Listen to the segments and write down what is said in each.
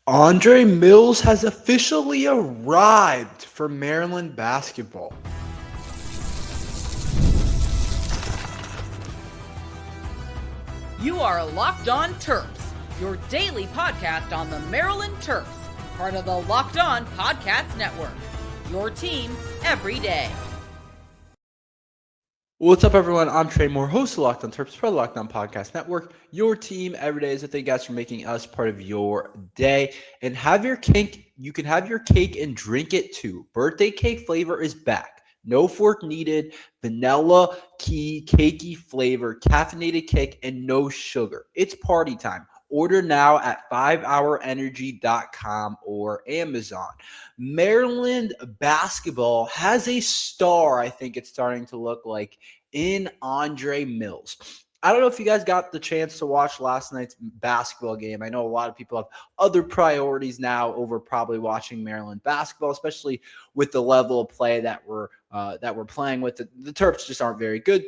Andre Mills has officially arrived for Maryland basketball. You are Locked On Terps, your daily podcast on the Maryland Terps, part of the Locked On Podcast Network. Your team every day. What's up, everyone? I'm Tre Moore, host of Locked On Terps, part of the Locked On Podcast Network. Your team every day. So thank you guys for making us part of your day. And have your cake. You can have your cake and drink it too. Birthday cake flavor is back. No fork needed. Vanilla key cakey flavor, caffeinated cake, and no sugar. It's party time. Order now at 5hourenergy.com or Amazon. Maryland basketball has a star, I think it's starting to look like, in Andre Mills. I don't know if you guys got the chance to watch last night's basketball game. I know a lot of people have other priorities now over probably watching Maryland basketball, especially with the level of play that we're playing with. The Terps just aren't very good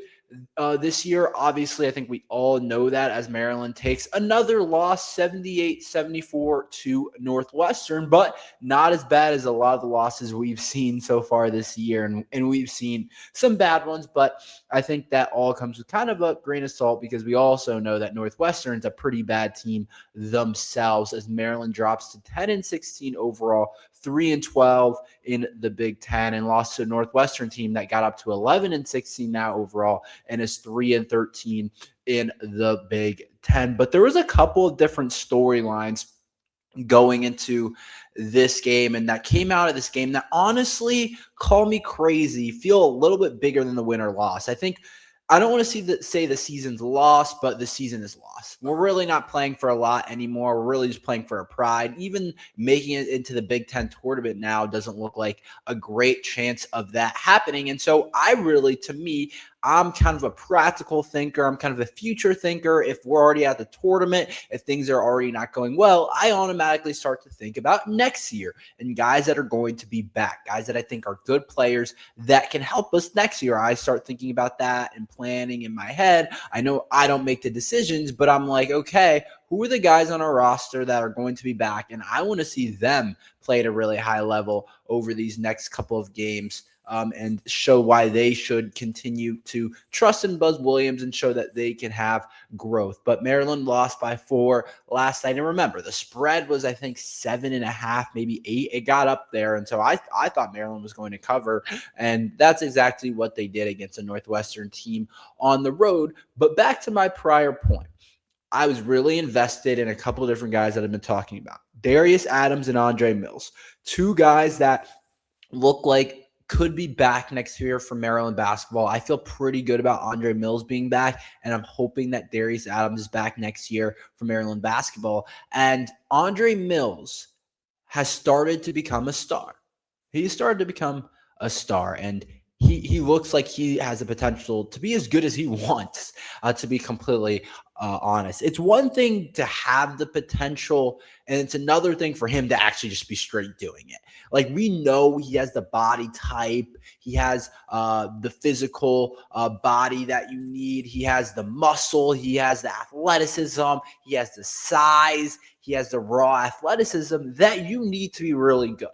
this year. Obviously, I think we all know that as Maryland takes another loss, 78-74 to Northwestern, but not as bad as a lot of the losses we've seen so far this year. And we've seen some bad ones, but I think that all comes with kind of a grain of salt because we also know that Northwestern's a pretty bad team themselves as Maryland drops to 10-16 overall, 3-12 in the Big Ten, and lost to a Northwestern team that got up to 11-16 now overall and is 3-13 in the Big Ten. But there was a couple of different storylines going into this game and that came out of this game that honestly, call me crazy, feel a little bit bigger than the win or loss. I don't want to say the season's lost, but the season is lost. We're really not playing for a lot anymore. We're really just playing for a pride. Even making it into the Big Ten tournament now doesn't look like a great chance of that happening. And so to me, I'm kind of a practical thinker. I'm kind of a future thinker. If we're already at the tournament, if things are already not going well, I automatically start to think about next year and guys that are going to be back, guys that I think are good players that can help us next year. I start thinking about that and planning in my head. I know I don't make the decisions, but I'm like, okay, who are the guys on our roster that are going to be back? And I want to see them play at a really high level over these next couple of games. And show why they should continue to trust in Buzz Williams and show that they can have growth. But Maryland lost by 4 last night. And remember, the spread was, I think, 7.5, maybe 8. It got up there. And so I thought Maryland was going to cover. And that's exactly what they did against a Northwestern team on the road. But back to my prior point. I was really invested in a couple of different guys that I've been talking about. Darius Adams and Andre Mills. Two guys that look like could be back next year for Maryland basketball. I feel pretty good about Andre Mills being back, and I'm hoping that Darius Adams is back next year for Maryland basketball. And Andre Mills has started to become a star. He started to become a star, and he looks like he has the potential to be as good as he wants, to be completely honest. It's one thing to have the potential, and it's another thing for him to actually just be straight doing it. Like, we know he has the body type. He has the physical body that you need. He has the muscle. He has the athleticism. He has the size. He has the raw athleticism that you need to be really good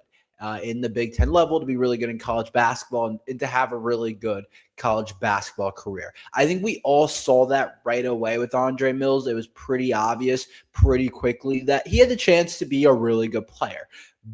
in the Big Ten level, to be really good in college basketball, and to have a really good college basketball career. I think we all saw that right away with Andre Mills. It was pretty obvious pretty quickly that he had the chance to be a really good player.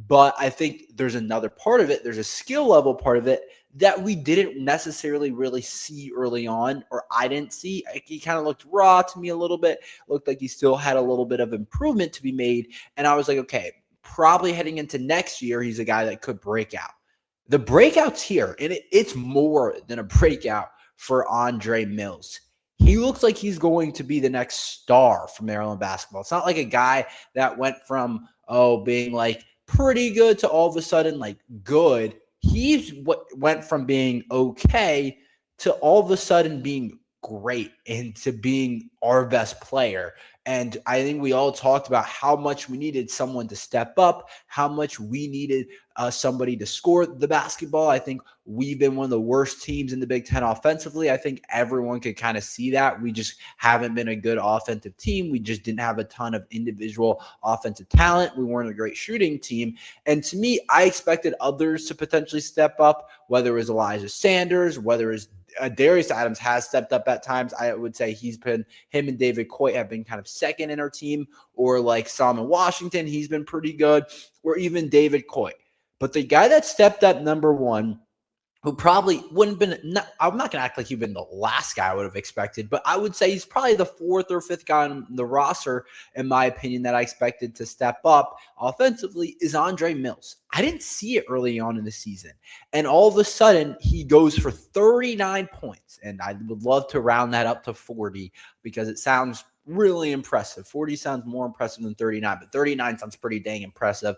But I think there's another part of it. There's a skill level part of it that we didn't necessarily really see early on, or I didn't see. He kind of looked raw to me a little bit. Looked like he still had a little bit of improvement to be made. And I was like, okay, probably heading into next year, he's a guy that could break out. The breakout's here, and it's more than a breakout for Andre Mills. He looks like he's going to be the next star for Maryland basketball. It's not like a guy that went from, being like pretty good to all of a sudden like good. He's went from being okay to all of a sudden being great and to being our best player. And I think we all talked about how much we needed someone to step up, how much we needed somebody to score the basketball. I think we've been one of the worst teams in the Big Ten offensively. I think everyone could kind of see that. We just haven't been a good offensive team. We just didn't have a ton of individual offensive talent. We weren't a great shooting team. And to me, I expected others to potentially step up, whether it was Elijah Sanders, whether it was Darius Adams has stepped up at times. I would say him and David Coit have been kind of second in our team, or like Solomon Washington, he's been pretty good, or even David Coit. But the guy that stepped up number one, who probably wouldn't have been, I'm not going to act like he'd been the last guy I would have expected, but I would say he's probably the fourth or fifth guy on the roster, in my opinion, that I expected to step up offensively, is Andre Mills. I didn't see it early on in the season. And all of a sudden, he goes for 39 points. And I would love to round that up to 40 because it sounds really impressive. 40 sounds more impressive than 39, but 39 sounds pretty dang impressive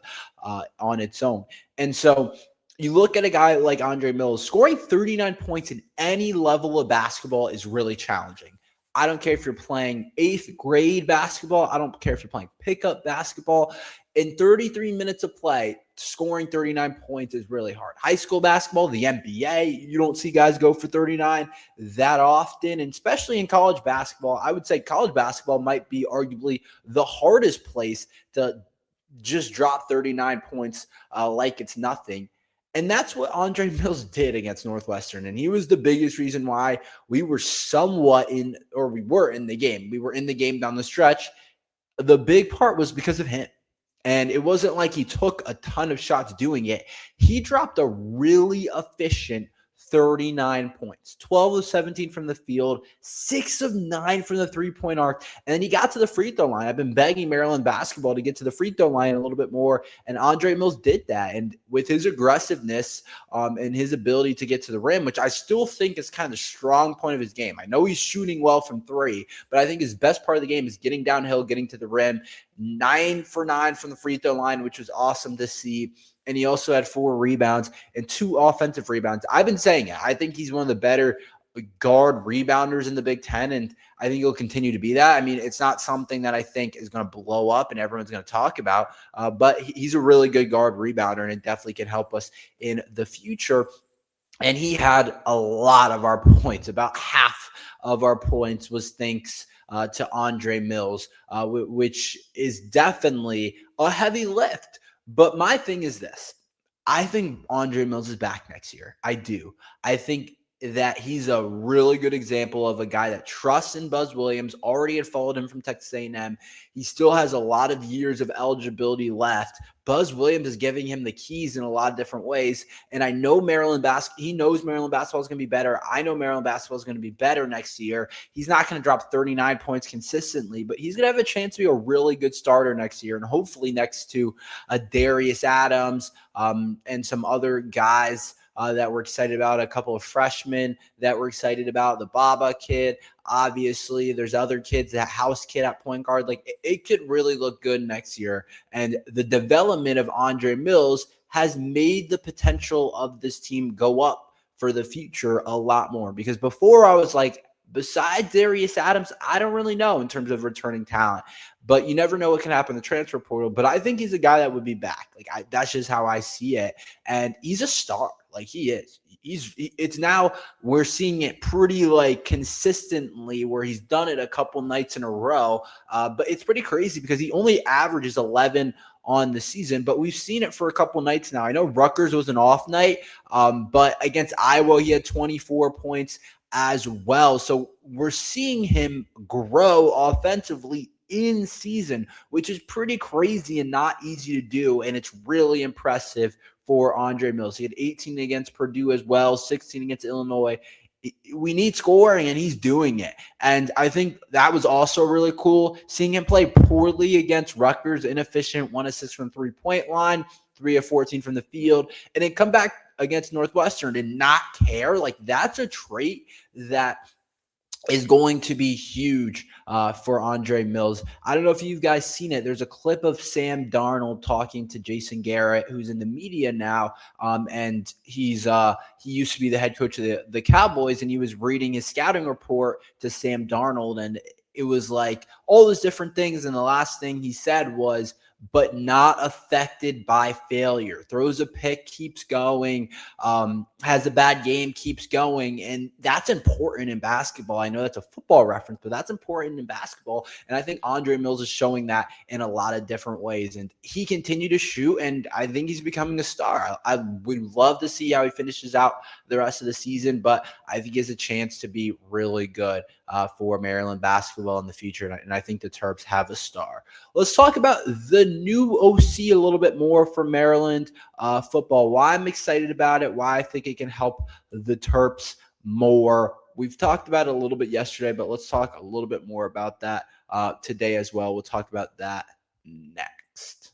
on its own. And so you look at a guy like Andre Mills, scoring 39 points in any level of basketball is really challenging. I don't care if you're playing 8th grade basketball. I don't care if you're playing pickup basketball. In 33 minutes of play, scoring 39 points is really hard. High school basketball, the NBA, you don't see guys go for 39 that often, and especially in college basketball. I would say college basketball might be arguably the hardest place to just drop 39 points like it's nothing. And that's what Andre Mills did against Northwestern. And he was the biggest reason why we were we were in the game. We were in the game down the stretch. The big part was because of him. And it wasn't like he took a ton of shots doing it. He dropped a really efficient 39 points, 12 of 17 from the field, 6 of 9 from the three-point arc, and then he got to the free throw line. I've been begging Maryland basketball to get to the free throw line a little bit more, and Andre Mills did that. And with his aggressiveness and his ability to get to the rim, which I still think is kind of the strong point of his game. I know he's shooting well from three, but I think his best part of the game is getting downhill, getting to the rim. 9 for 9 from the free throw line, which was awesome to see. And he also had 4 rebounds and 2 offensive rebounds. I've been saying it. I think he's one of the better guard rebounders in the Big Ten, and I think he'll continue to be that. I mean, it's not something that I think is going to blow up and everyone's going to talk about, but he's a really good guard rebounder, and it definitely can help us in the future. And he had a lot of our points. About half of our points was thanks to Andre Mills, which is definitely a heavy lift. But my thing is this. I think Andre Mills is back next year. I do. I think that he's a really good example of a guy that trusts in Buzz Williams, already had followed him from Texas A&M. He still has a lot of years of eligibility left. Buzz Williams is giving him the keys in a lot of different ways. And I know he knows Maryland basketball is going to be better. I know Maryland basketball is going to be better next year. He's not going to drop 39 points consistently, but he's going to have a chance to be a really good starter next year. And hopefully next to Darius Adams and some other guys that we're excited about, a couple of freshmen that we're excited about, the Baba kid. Obviously, there's other kids, that House kid at point guard. Like, it could really look good next year. And the development of Andre Mills has made the potential of this team go up for the future a lot more. Because before I was like, besides Darius Adams, I don't really know in terms of returning talent. But you never know what can happen in the transfer portal. But I think he's a guy that would be back. Like, that's just how I see it. And he's a star. Like, he is. It's now we're seeing it pretty like consistently where he's done it a couple nights in a row. But it's pretty crazy because he only averages 11 on the season, but we've seen it for a couple nights now. I know Rutgers was an off night, but against Iowa, he had 24 points as well. So we're seeing him grow offensively in season, which is pretty crazy and not easy to do. And it's really impressive for Andre Mills. He had 18 against Purdue as well, 16 against Illinois. We need scoring, and he's doing it. And I think that was also really cool, seeing him play poorly against Rutgers, inefficient, 1 assist from three-point line, 3 of 14 from the field, and then come back against Northwestern and not care. Like, that's a trait that is going to be huge for Andre Mills. I don't know if you guys seen it. There's a clip of Sam Darnold talking to Jason Garrett, who's in the media now, and he used to be the head coach of the Cowboys, and he was reading his scouting report to Sam Darnold, and it was like all those different things. And the last thing he said was, but not affected by failure. Throws a pick, keeps going, has a bad game, keeps going. And that's important in basketball. I know that's a football reference, but that's important in basketball. And I think Andre Mills is showing that in a lot of different ways. And he continued to shoot, and I think he's becoming a star. I would love to see how he finishes out the rest of the season, but I think he has a chance to be really good for Maryland basketball in the future. And I think the Terps have a star. Let's talk about the new OC a little bit more for Maryland football. Why I'm excited about it, why I think it can help the Terps more. We've talked about it a little bit yesterday, but let's talk a little bit more about that today as well. We'll talk about that next.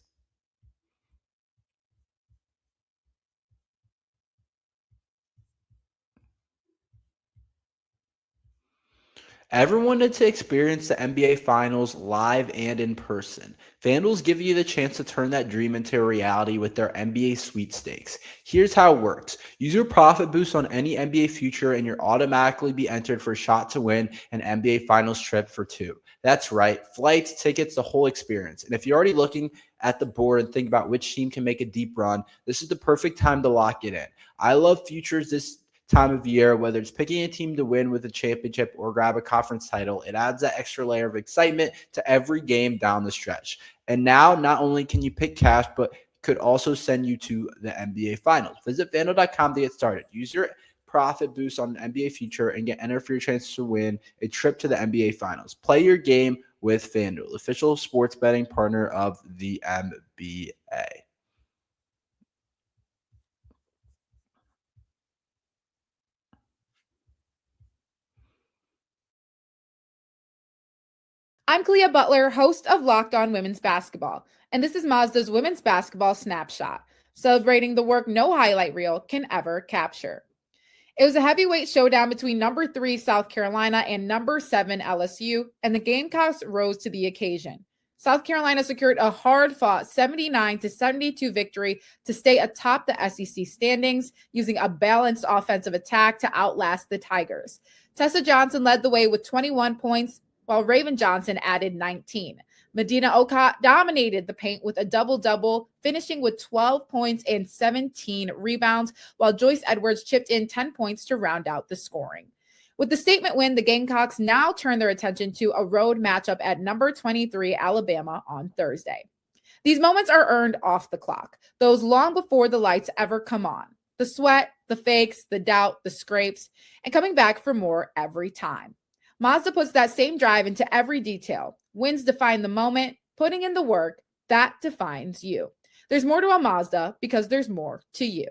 Everyone wanted to experience the NBA Finals live and in person. FanDuel's giving you the chance to turn that dream into a reality with their NBA sweepstakes. Here's how it works. Use your profit boost on any NBA future and you'll automatically be entered for a shot to win an NBA Finals trip for two. That's right. Flights, tickets, the whole experience. And if you're already looking at the board and think about which team can make a deep run, this is the perfect time to lock it in. I love futures this time of year, whether it's picking a team to win with a championship or grab a conference title. It adds that extra layer of excitement to every game down the stretch. And now not only can you pick cash, but could also send you to the NBA Finals. Visit FanDuel.com to get started. Use your profit boost on an NBA future and get entered for your chance to win a trip to the NBA Finals. Play your game with FanDuel, official sports betting partner of the NBA. I'm Clea Butler, host of Locked On Women's Basketball, and this is Mazda's Women's Basketball Snapshot, celebrating the work no highlight reel can ever capture. It was a heavyweight showdown between number 3 South Carolina and number 7 LSU, and the Gamecocks rose to the occasion. South Carolina secured a hard-fought 79-72 victory to stay atop the SEC standings, using a balanced offensive attack to outlast the Tigers. Tessa Johnson led the way with 21 points, while Raven Johnson added 19. Medina Okot dominated the paint with a double-double, finishing with 12 points and 17 rebounds, while Joyce Edwards chipped in 10 points to round out the scoring. With the statement win, the Gamecocks now turn their attention to a road matchup at number 23 Alabama on Thursday. These moments are earned off the clock, those long before the lights ever come on. The sweat, the fakes, the doubt, the scrapes, and coming back for more every time. Mazda puts that same drive into every detail. Wins define the moment, putting in the work, that defines you. There's more to a Mazda because there's more to you.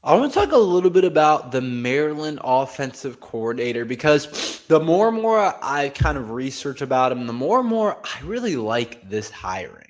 I want to talk a little bit about the Maryland offensive coordinator, because the more and more I kind of research about him, the more and more I really like this hiring.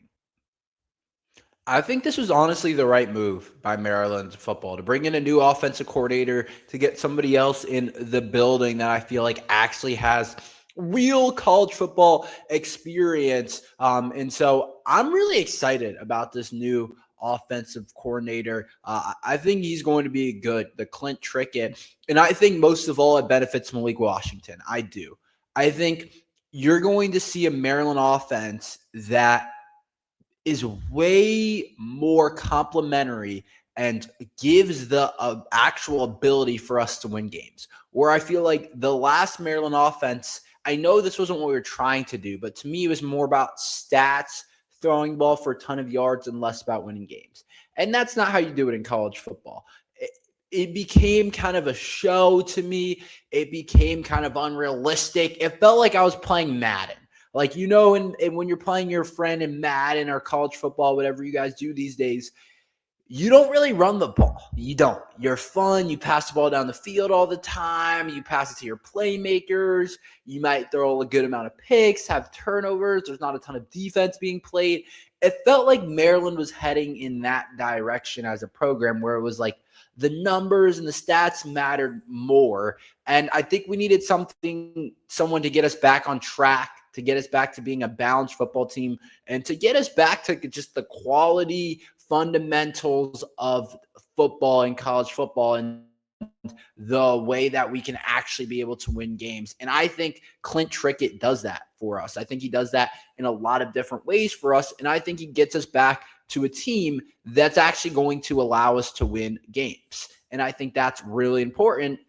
I think this was honestly the right move by Maryland football to bring in a new offensive coordinator, to get somebody else in the building that I feel like actually has real college football experience. And so I'm really excited about this new offensive coordinator. I think he's going to be good, the Clint Trickett. And I think most of all, it benefits Malik Washington. I do. I think you're going to see a Maryland offense that is way more complementary and gives the actual ability for us to win games. Where I feel like the last Maryland offense, I know this wasn't what we were trying to do, but to me, it was more about stats, throwing the ball for a ton of yards, and less about winning games. And that's not how you do it in college football. It became kind of a show to me. It became kind of unrealistic. It felt like I was playing Madden. Like, you know, and when you're playing your friend in Madden or college football, whatever you guys do these days, you don't really run the ball. You don't. You're fun. You pass the ball down the field all the time. You pass it to your playmakers. You might throw a good amount of picks, have turnovers. There's not a ton of defense being played. It felt like Maryland was heading in that direction as a program, where it was like the numbers and the stats mattered more. And I think we needed someone to get us back on track, to get us back to being a balanced football team, and to get us back to just the quality fundamentals of football and college football. And the way that we can actually be able to win games. And I think Clint Trickett does that for us. I think he does that in a lot of different ways for us. And I think he gets us back to a team that's actually going to allow us to win games. And I think that's really important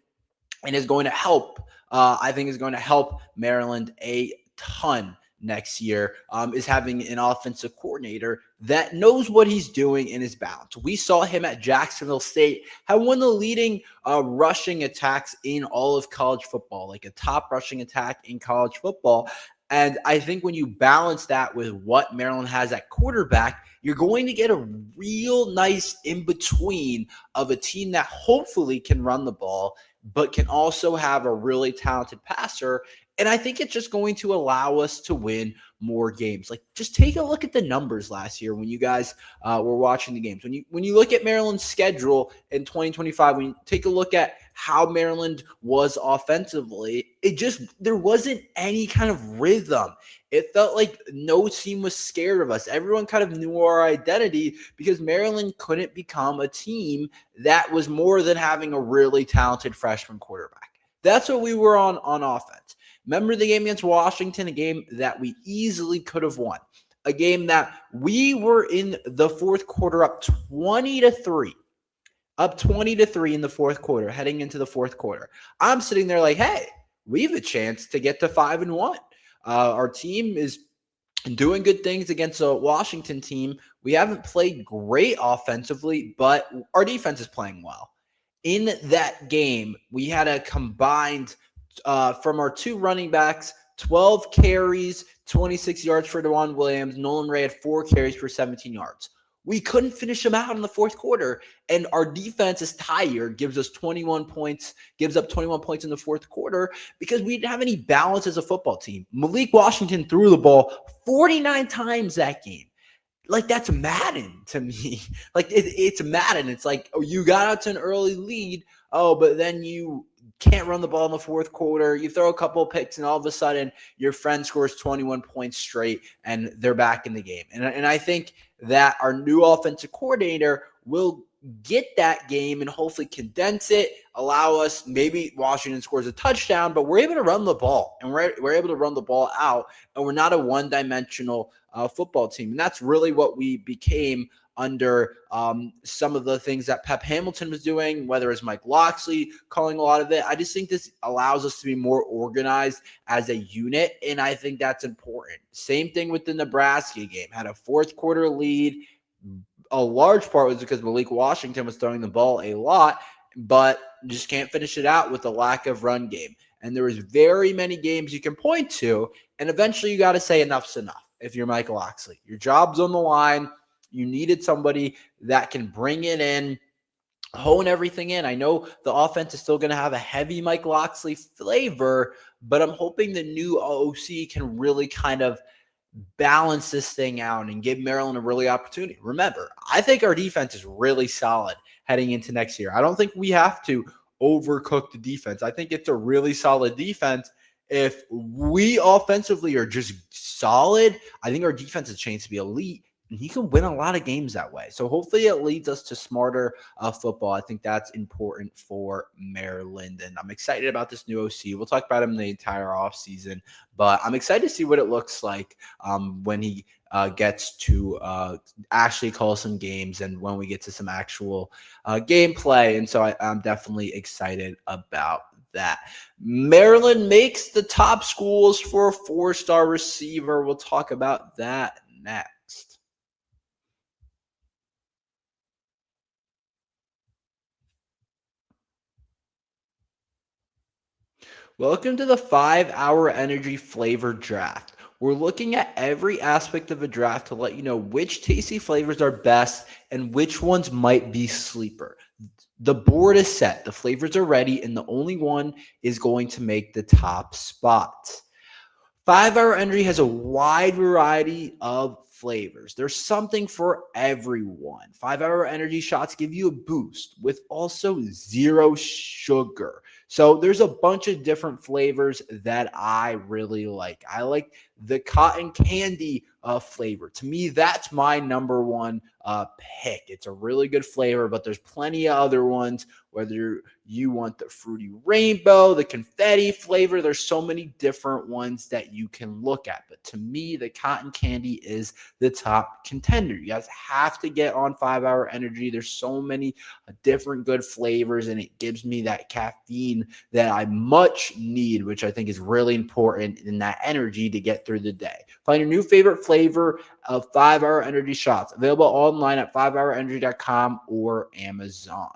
and is going to help. I think is going to help Maryland a ton next year, is having an offensive coordinator that knows what he's doing and is balanced. We saw him at Jacksonville State have one of the leading rushing attacks in all of college football, like a top rushing attack in college football. And I think when you balance that with what Maryland has at quarterback, you're going to get a real nice in-between of a team that hopefully can run the ball, but can also have a really talented passer. And I think it's just going to allow us to win more games. Like, just take a look at the numbers last year when you guys were watching the games. When you look at Maryland's schedule in 2025, when you take a look at how Maryland was offensively, there wasn't any kind of rhythm. It felt like no team was scared of us. Everyone kind of knew our identity because Maryland couldn't become a team that was more than having a really talented freshman quarterback. That's what we were on offense. Remember the game against Washington, a game that we easily could have won, a game that we were in the fourth quarter up 20-3 in the fourth quarter, heading into the fourth quarter. I'm sitting there like, hey, we have a chance to get to 5-1. Our team is doing good things against a Washington team. We haven't played great offensively, but our defense is playing well. In that game, we had a combined from our two running backs, 12 carries, 26 yards for DeJuan Williams. Nolan Ray had 4 carries for 17 yards. We couldn't finish them out in the fourth quarter, and our defense is tired, gives up 21 points in the fourth quarter because we didn't have any balance as a football team. Malik Washington threw the ball 49 times that game. Like, that's Madden to me. Like, it's Madden. It's like, oh, you got out to an early lead, but then you can't run the ball in the fourth quarter. You throw a couple of picks, and all of a sudden your friend scores 21 points straight, and they're back in the game. And I think that our new offensive coordinator will get that game and hopefully condense it, allow us, maybe Washington scores a touchdown, but we're able to run the ball, and we're able to run the ball out, and we're not a one-dimensional football team. And that's really what we became under some of the things that Pep Hamilton was doing, whether it's Mike Locksley calling a lot of it. I just think this allows us to be more organized as a unit, and I think that's important. Same thing with the Nebraska game. Had a fourth quarter lead. A large part was because Malik Washington was throwing the ball a lot, but just can't finish it out with the lack of run game. And there was very many games you can point to, and eventually you got to say enough's enough if you're Mike Locksley. Your job's on the line. You needed somebody that can bring it in, hone everything in. I know the offense is still going to have a heavy Mike Locksley flavor, but I'm hoping the new OC can really kind of balance this thing out and give Maryland a really opportunity. Remember, I think our defense is really solid heading into next year. I don't think we have to overcook the defense. I think it's a really solid defense. If we offensively are just solid, I think our defense has a chance to be elite. And he can win a lot of games that way. So hopefully it leads us to smarter football. I think that's important for Maryland. And I'm excited about this new OC. We'll talk about him the entire offseason. But I'm excited to see what it looks like when he gets to actually call some games and when we get to some actual gameplay. And so I'm definitely excited about that. Maryland makes the top schools for a 4-star receiver. We'll talk about that next. Welcome to the 5-hour energy flavor draft. We're looking at every aspect of a draft to let you know which tasty flavors are best and which ones might be sleeper. The board is set, the flavors are ready, and the only one is going to make the top spot. 5-hour energy has a wide variety of flavors. There's something for everyone. 5-hour energy shots give you a boost with also zero sugar. So there's a bunch of different flavors that I really like. I like the cotton candy flavor. To me, that's my number one pick. It's a really good flavor, but there's plenty of other ones, whether you want the fruity rainbow, the confetti flavor. There's so many different ones that you can look at. But to me, the cotton candy is the top contender. You guys have to get on 5-hour energy. There's so many different good flavors, and it gives me that caffeine that I much need, which I think is really important in that energy to get through the day. Find your new favorite flavor of 5-hour energy shots. Available online at 5hourenergy.com or Amazon.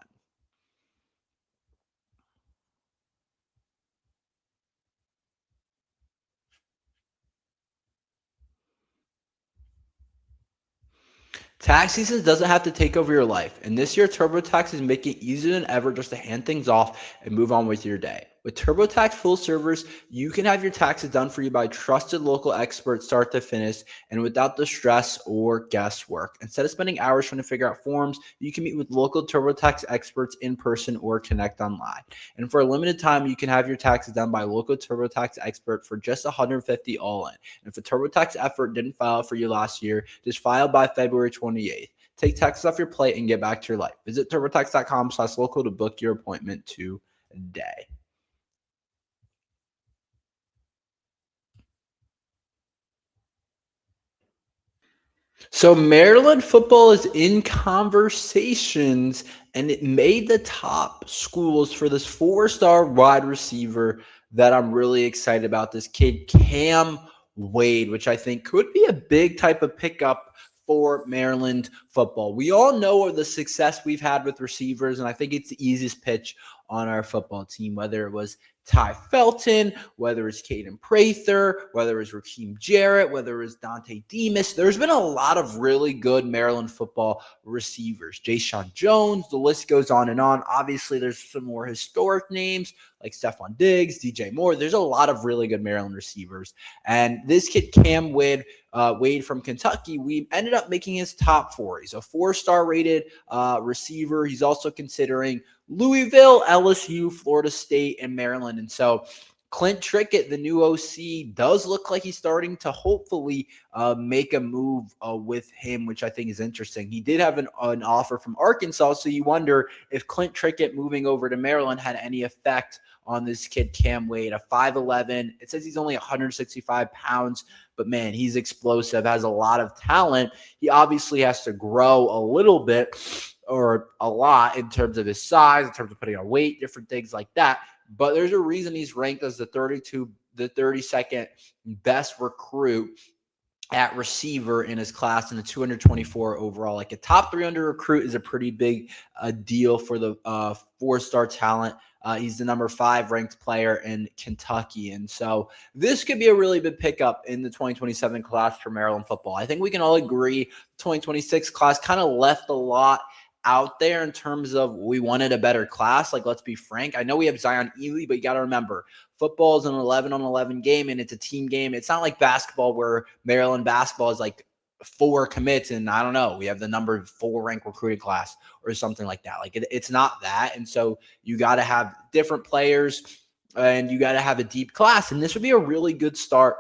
Tax season doesn't have to take over your life, and this year TurboTax is making it easier than ever just to hand things off and move on with your day. With TurboTax full servers, you can have your taxes done for you by trusted local experts start to finish and without the stress or guesswork. Instead of spending hours trying to figure out forms, you can meet with local TurboTax experts in person or connect online. And for a limited time, you can have your taxes done by a local TurboTax expert for just $150 all in. And if a TurboTax effort didn't file for you last year, just file by February 28th. Take taxes off your plate and get back to your life. Visit TurboTax.com/local to book your appointment today. So Maryland football is in conversations, and it made the top schools for this 4-star wide receiver that I'm really excited about. This kid, Cam Wade, which I think could be a big type of pickup for Maryland football. We all know of the success we've had with receivers, and I think it's the easiest pitch on our football team, whether it was Ty Felton, whether it's Caden Prather, whether it's Raheem Jarrett, whether it's Dante Demas. There's been a lot of really good Maryland football receivers. Jayshon Jones, the list goes on and on. Obviously, there's some more historic names like Stephon Diggs, DJ Moore. There's a lot of really good Maryland receivers. And this kid, Cam Wade from Kentucky, we ended up making his top 4. He's a 4-star rated receiver. He's also considering Louisville, LSU, Florida State, and Maryland. And so Clint Trickett, the new OC, does look like he's starting to hopefully make a move with him, which I think is interesting. He did have an offer from Arkansas, so you wonder if Clint Trickett moving over to Maryland had any effect on this kid, Cam Wade, a 5'11". It says he's only 165 pounds, but man, he's explosive, has a lot of talent. He obviously has to grow a little bit or a lot in terms of his size, in terms of putting on weight, different things like that. But there's a reason he's ranked as the 32nd best recruit at receiver in his class in the 224 overall. Like a top 300 recruit is a pretty big deal for the 4-star talent. He's the number 5 ranked player in Kentucky. And so this could be a really big pickup in the 2027 class for Maryland football. I think we can all agree 2026 class kind of left a lot out there in terms of we wanted a better class. Like, let's be frank. I know we have Zion Ely, but you got to remember, football is an 11-on-11 game, and it's a team game. It's not like basketball where Maryland basketball is like 4 commits, and I don't know, we have the number 4 ranked recruiting class or something like that. Like, it's not that. And so you got to have different players, and you got to have a deep class. And this would be a really good start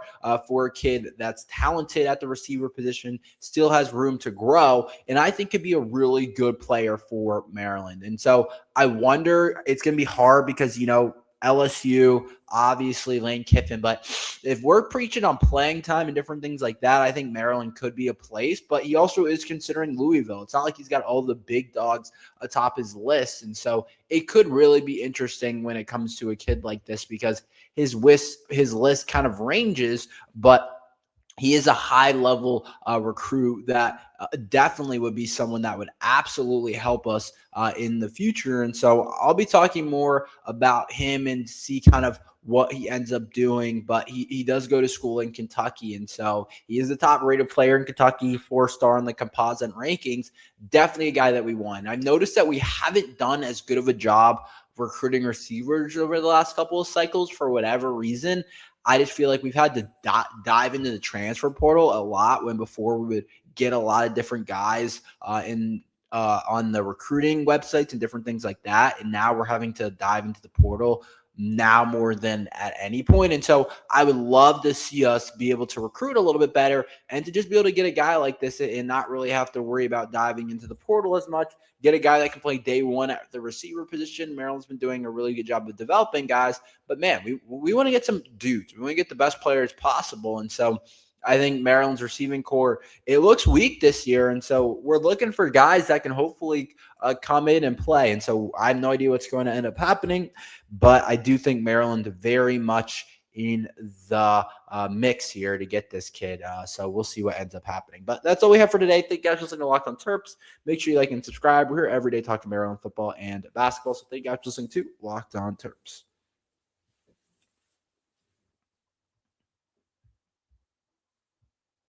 for a kid that's talented at the receiver position, still has room to grow, and I think could be a really good player for Maryland. And so I wonder, it's going to be hard because, you know, LSU, obviously Lane Kiffin, but if we're preaching on playing time and different things like that, I think Maryland could be a place, but he also is considering Louisville. It's not like he's got all the big dogs atop his list. And so it could really be interesting when it comes to a kid like this because his list kind of ranges, but he is a high-level recruit that definitely would be someone that would absolutely help us in the future. And so I'll be talking more about him and see kind of what he ends up doing. But he does go to school in Kentucky, and so he is the top-rated player in Kentucky, 4-star in the composite rankings. Definitely a guy that we want. I've noticed that we haven't done as good of a job recruiting receivers over the last couple of cycles for whatever reason. I just feel like we've had to dive into the transfer portal a lot when before we would get a lot of different guys on the recruiting websites and different things like that. And now we're having to dive into the portal now more than at any point. And so I would love to see us be able to recruit a little bit better and to just be able to get a guy like this and not really have to worry about diving into the portal as much. Get a guy that can play day one at the receiver position. Maryland's been doing a really good job of developing guys. But, man, we want to get some dudes. We want to get the best players possible. And so I think Maryland's receiving core, it looks weak this year. And so we're looking for guys that can hopefully come in and play. And so I have no idea what's going to end up happening. But I do think Maryland very much in the mix here to get this kid. So we'll see what ends up happening. But that's all we have for today. Thank you guys for listening to Locked on Terps. Make sure you like and subscribe. We're here every day talking Maryland football and basketball. So thank you guys for listening to Locked on Terps.